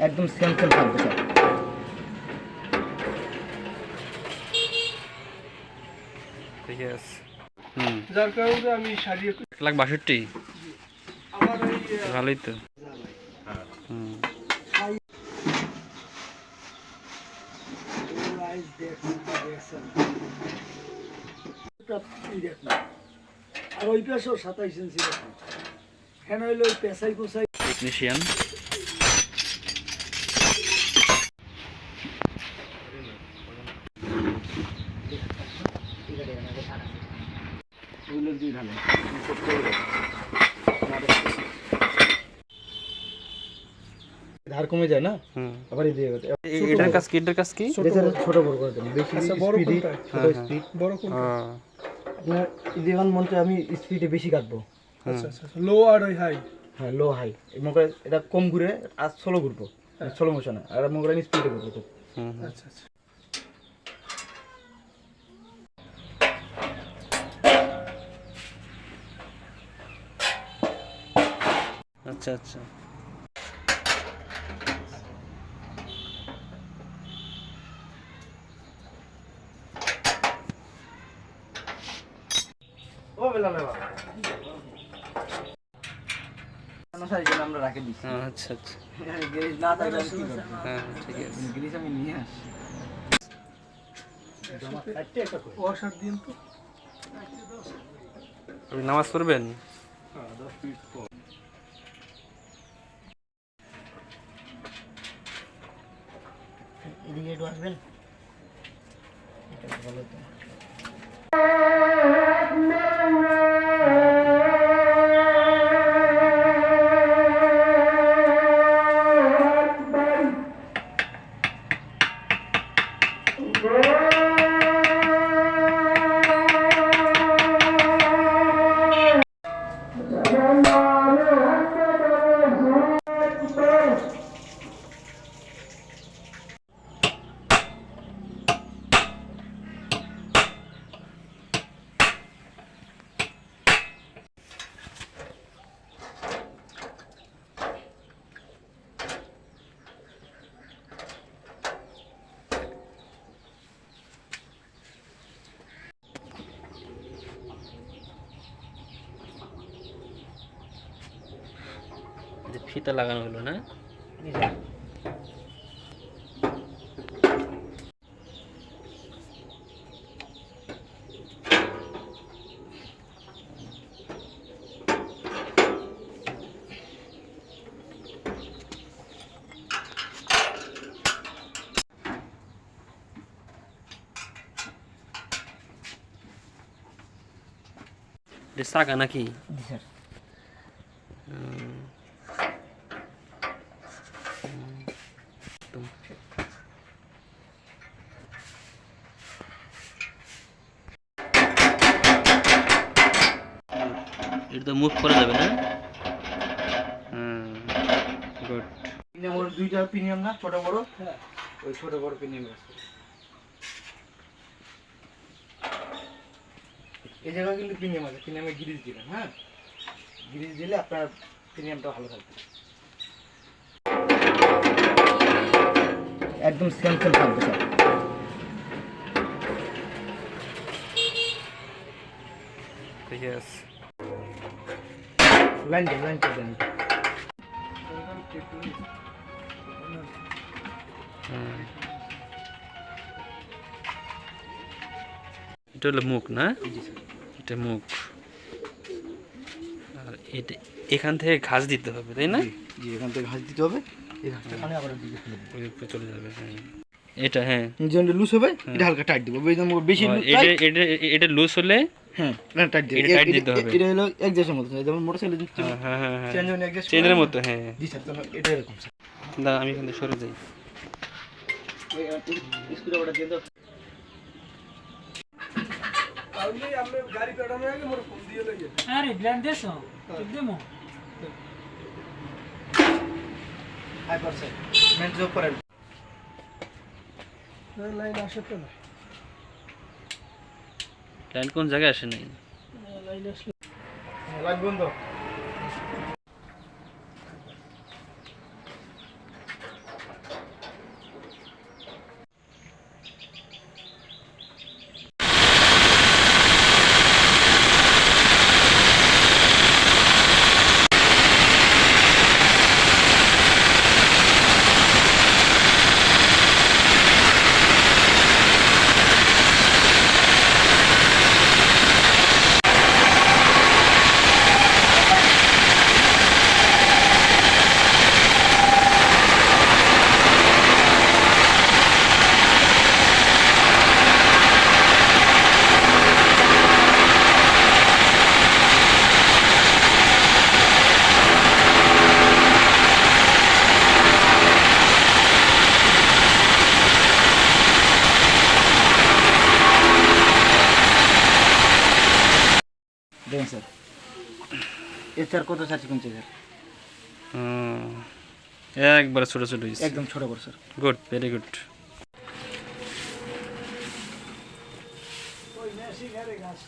একদম same same থাকবে sir. ঠিক আছে। যার কারণে আমি সারিয়ে 1,62,000 আমার ওই ভালোই তো। আর ওই পেশাও 27 ইঞ্চি এখানে হইলো ওই পেশাই পোশাই টেকনিশিয়ান ধার কমে যায় না, আবার এটার কাজ কি ছোট বড় করে দেন, বেশি স্পিড, ছোট স্পিড, বড় কোনটা? আপনার যেমন মন চায় আমি স্পিডে বেশি কাটবো। আচ্ছা আচ্ছা, লো আর হাই। হ্যাঁ, লো হাই, মনে করে এটা কম ঘুরে আর স্লো ঘুরবো, স্লো মোশনে, আর মনে করেন স্পিডে ঘুরবো খুব। আচ্ছা আচ্ছা, আচ্ছা আচ্ছা। ও বেলা না বাবা অনুসারে যেন আমরা রাখে দিচ্ছি। আচ্ছা আচ্ছা, গ্যারেজ না থাকলে কি করব? হ্যাঁ ঠিক আছে। গ্যারেজ আমি নিয়ে আসি। জমা কাটতে একটা কই ওয়াশার দিন তো আপনি নামাজ পড়বেন? 10 মিনিট পর। এদিকে একটু আসবেন, এটা ভালো তো। ফিতা লাগানো হলো না? সাকা নাকি? স্যার এটা তো মুভ করা যাবে না? গুড। পিনিয়াম ওর দুইটা পিনিয়াম না, ছোট বড়, ওই ছোট বড় পিনিয়াম আছে। এই জায়গায় কিন্তু প্রিমিয়াম আছে, প্রিমিয়ামে গ্রিজ দিবেন। হ্যাঁ, গ্রিজ দিলে আপনার প্রিমিয়ামটা ভালো থাকবে, একদম সেম সেম থাকবে স্যার। ঠিক আছে। লাইন দেন। এটা হলো মুখ না? এটা মুখ, আর এটা এখান থেকে ঘাস দিতে হবে, তাই না? জি, এখান থেকে ঘাস দিতে হবে, এই ঘাসটা খানে আবার দিকে ফেলে দেব, ওই উপরে চলে যাবে। হ্যাঁ, এটা হ্যাঁ যেটা লুজ হবে এটা হালকা টাইট দেব, বেশি এটা লুজ হলে হ্যাঁ এটা টাইট দেব, এটা টাইট দিতে হবে। এটা হলো অ্যাডজাস্টের মতো, যেমন মোটরসাইকেল দিচ্ছে হ্যাঁ হ্যাঁ হ্যাঁ, চেঞ্জ অন অ্যাডজাস্ট চেনের মতো। হ্যাঁ জি স্যার, তো এটা এরকম স্যার। না, আমি এখান থেকে সরে যাই। স্ক্রুটা দিয়ে দাও। তাহলে আমরা গাড়ি কাটানোর আগে মোর ফোন দিয়ে লইয়ে। আরে ব্র্যান্ড দেছো দেমো হাই পারসেন্ট মেন জব করেন। লাইন আসে তো না, লাইন কোন জায়গায় আসে নাই? লাইন আসলে লাইট বন্ধ। স্যার কত চাচ্ছি কোনছে স্যার? একবারে ছোট ছোট হয়েছে। একদম ছোট বড় স্যার। Good, very good. ওই মেশিন গাছ